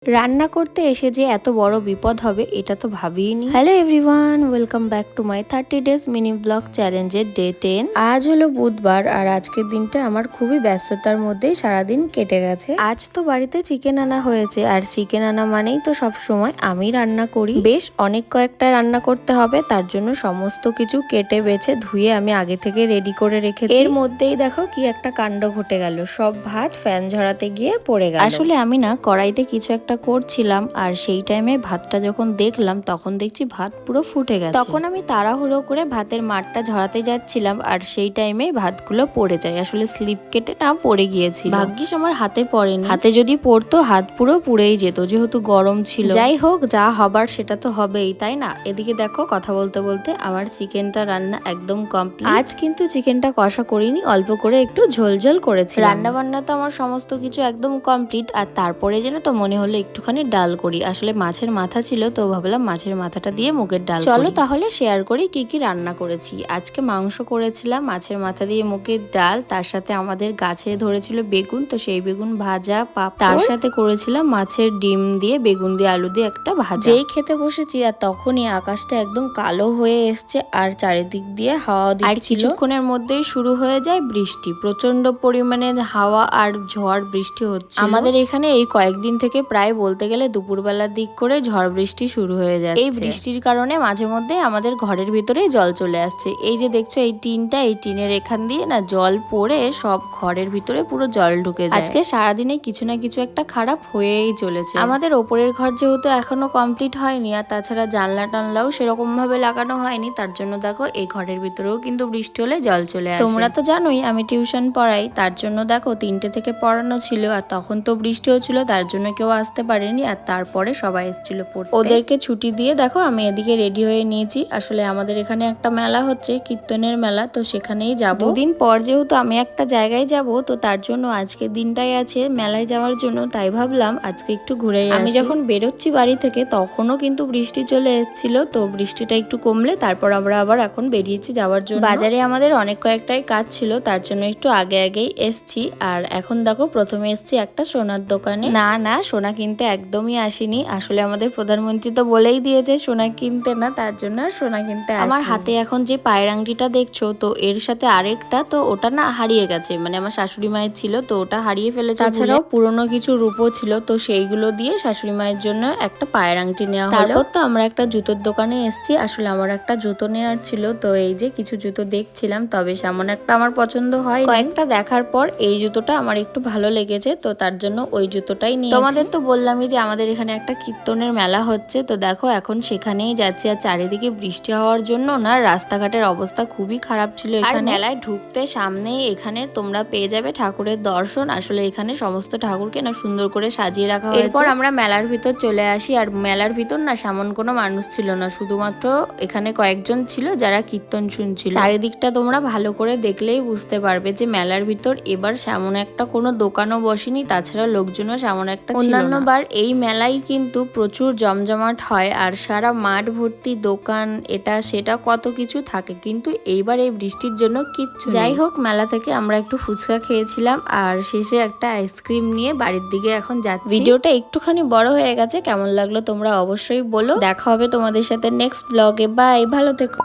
রান্না করতে এসে যে এত বড় বিপদ হবে এটা তো ভাবিনি। Hello everyone, welcome back to my 30 days mini blog চ্যালেঞ্জের ডে 10। আজ হলো বুধবার আর আজকের দিনটা আমার খুবই ব্যস্ততার মধ্যেই সারাদিন কেটে গেছে। আজ তো বাড়িতে চিকেন আনা হয়েছে আর চিকেন আনা মানেই তো সব সময় আমি রান্না করি। বেশ অনেক কয়েকটা রান্না করতে হবে, তার জন্য সমস্ত কিছু কেটে বেছে ধুয়ে আমি আগে থেকে রেডি করে রেখেছি। এর মধ্যেই দেখো কি একটা কাণ্ড ঘটে গেল, সব ভাত ফ্যান ঝরাতে গিয়ে পড়ে গেল। আসলে আমি না কড়াইতে কিছু একটা করছিলাম আর সেই টাইমে ভাতটা যখন দেখলাম তখন দেখছি ভাত পুরো ফুটে গেছে। তখন আমি তাড়াহুড়ো করে ভাতের মাঠটা ঝরাতে যাচ্ছিলাম আর সেই টাইমে ভাতগুলো পড়ে যায়, আসলে স্লিপ কেটে না পড়ে গিয়েছিল। ভাগ্যিস আমার হাতে পড়েনি, হাতে যদি পড়তো হাত পুরো পুড়েই যেত, যেহেতু গরম ছিল। যাই হোক, যা হবার সেটা তো হবেই, তাই না? এদিকে দেখো কথা বলতে বলতে আমার চিকেনটা রান্না একদম কমপ্লিট। আজ কিন্তু চিকেনটা কষা করিনি, অল্প করে একটু ঝোল ঝোল করেছি। রান্না বান্না তো আমার সমস্ত কিছু একদম কমপ্লিট। আর তারপরে যেন তো মনে হলো একটুখানি ডাল করি, আসলে মাছের মাথা ছিল তো ভাবলাম মাছের মাথাটা দিয়ে মুগের ডাল। চলো তাহলে শেয়ার করি কি কি রান্না করেছি। আজকে মাংস করেছিলাম, মাছের মাথা দিয়ে মুগের ডাল, তার সাথে আমাদের গাছে ধরেছিল বেগুন, তো সেই বেগুন ভাজা, পাপড়, তার সাথে করেছিলাম মাছের ডিম দিয়ে বেগুন দিয়ে আলু দিয়ে একটা ভাজা। যেই খেতে বসেছি আর তখনই আকাশটা একদম কালো হয়ে এসছে আর চারিদিক দিয়ে হাওয়া দিচ্ছিল। আর কিছুক্ষণের মধ্যেই শুরু হয়ে যায় বৃষ্টি, প্রচন্ড পরিমাণে হাওয়া আর ঝড় বৃষ্টি হচ্ছে। আমাদের এখানে এই কয়েকদিন থেকে প্রায় বলতে গেলে দুপুরবেলার দিক করে ঝড় বৃষ্টি শুরু হয়ে যাচ্ছে। এই বৃষ্টির কারণে মাঝে মধ্যে আমাদের ঘরের ভিতরে জল চলে আসছে। এই যে দেখছো এই টিনটা, এই টিনের এখান দিয়ে না জল পড়ে সব ঘরের ভিতরে পুরো জল ঢুকে যায়। আজকে সারাদিনে কিছু না কিছু একটা খারাপ হয়েই চলেছে। আমাদের ওপরের ঘর যেহেতু এখনো কমপ্লিট হয়নি আর তাছাড়া জানলা টানলাও সেরকম ভাবে লাগানো হয়নি, তার জন্য দেখো এই ঘরের ভিতরেও কিন্তু বৃষ্টি হলে জল চলে আসে। তোমরা তো জানোই আমি টিউশন পড়াই, তার জন্য দেখো 3টে থেকে পড়ানো ছিল আর তখন তো বৃষ্টি হচ্ছিল, তার জন্য কেউ আসতে পারেনি আর তারপরে সবাই এসেছিল পড়তে। ওদেরকে ছুটি দিয়ে দেখো আমি এদিকে রেডি হয়ে নিয়েছি। আসলে আমাদের এখানে একটা মেলা হচ্ছে, কীর্তনের মেলা, তো সেখানেই যাব। দুদিন পর যেহেতু আমি একটা জায়গায় যাব, তো তার জন্য আজকের দিনটাই আছে মেলায় যাওয়ার জন্য, তাই ভাবলাম আজকে একটু ঘুরে আসি। আমি যখন বেরোচ্ছি বাড়ি থেকে তখনও কিন্তু বৃষ্টি চলে এসেছিল, তো বৃষ্টিটা একটু কমলে তারপর আমরা আবার এখন বেরিয়েছি যাওয়ার জন্য। বাজারে আমাদের অনেক কয়েকটাই কাজ ছিল, তার জন্য একটু আগে আগেই এসছি। আর এখন দেখো প্রথমে এসছি একটা সোনার দোকানে। না সোনা কিনতে একদমই আসিনি, আসলে আমাদের প্রধানমন্ত্রী তো বলেই দিয়েছে সোনা কিনতে না, তার জন্য আর সোনা কিনতে আসিনি। আমার হাতে এখন যে পায়ের আংটিটা দেখছো, তো এর সাথে আরেকটা, তো ওটা না হারিয়ে গেছে, মানে আমার শাশুড়ি মায়ের ছিল তো ওটা হারিয়ে ফেলেছে। তাছাড়াও পুরনো কিছু রূপো ছিল, তো সেইগুলো দিয়ে শাশুড়ি মায়ের জন্য একটা পায়ের আংটি নেওয়া হলো। তারপর তো আমরা একটা জুতোর দোকানে এসেছি, আসলে আমার একটা জুতো নেওয়ার ছিল, তো এই যে কিছু জুতো দেখছিলাম, তবে সেমন একটা আমার পছন্দ হয়। কয়েকটা দেখার পর এই জুতোটা আমার একটু ভালো লেগেছে, তো তার জন্য ওই জুতোটাই নিয়েছি। তোমাদের তো বললামই যে আমাদের এখানে একটা কীর্তনের মেলা হচ্ছে, তো দেখো এখন সেখানেই যাচ্ছি। আর চারিদিকে বৃষ্টি হওয়ার জন্য না রাস্তাঘাটের অবস্থা খুবই খারাপ ছিল। এখানে মেলায় ঢুকতে সামনেই এখানে তোমরা পেয়ে যাবে ঠাকুরের দর্শন। আসলে এখানে সমস্ত ঠাকুরকে না সুন্দর করে সাজিয়ে রাখা হয়েছে। এরপর আমরা মেলার ভিতর চলে আসি, আর মেলার ভিতর না সেমন কোনো মানুষ ছিল না, শুধুমাত্র এখানে কয়েকজন ছিল যারা কীর্তন শুনছিল। চারিদিকটা তোমরা ভালো করে দেখলেই বুঝতে পারবে যে মেলার ভিতর এবার সেমন একটা কোনো দোকানও বসেনি, তাছাড়া লোকজনও সেমন একটা ছিল না। অন্যান্য বার এই মেলায় কিন্তু প্রচুর জমজমাট হয় আর সারা মাঠ ভর্তি দোকান, এটা সেটা কত কিছু থাকে, কিন্তু এইবার এই বৃষ্টির জন্য কিচ্ছু। যাই হোক, মেলা থেকে আমরা একটু ফুচকা খেয়েছিলাম আর শেষে একটা আইসক্রিম নিয়ে বাড়ির দিকে এখন যাচ্ছি। ভিডিওটা একটুখানি বড় হয়ে গেছে, কেমন লাগলো তোমরা অবশ্যই বলো। দেখা হবে তোমাদের সাথে নেক্সট ব্লগে। বাই, ভালো থেকো।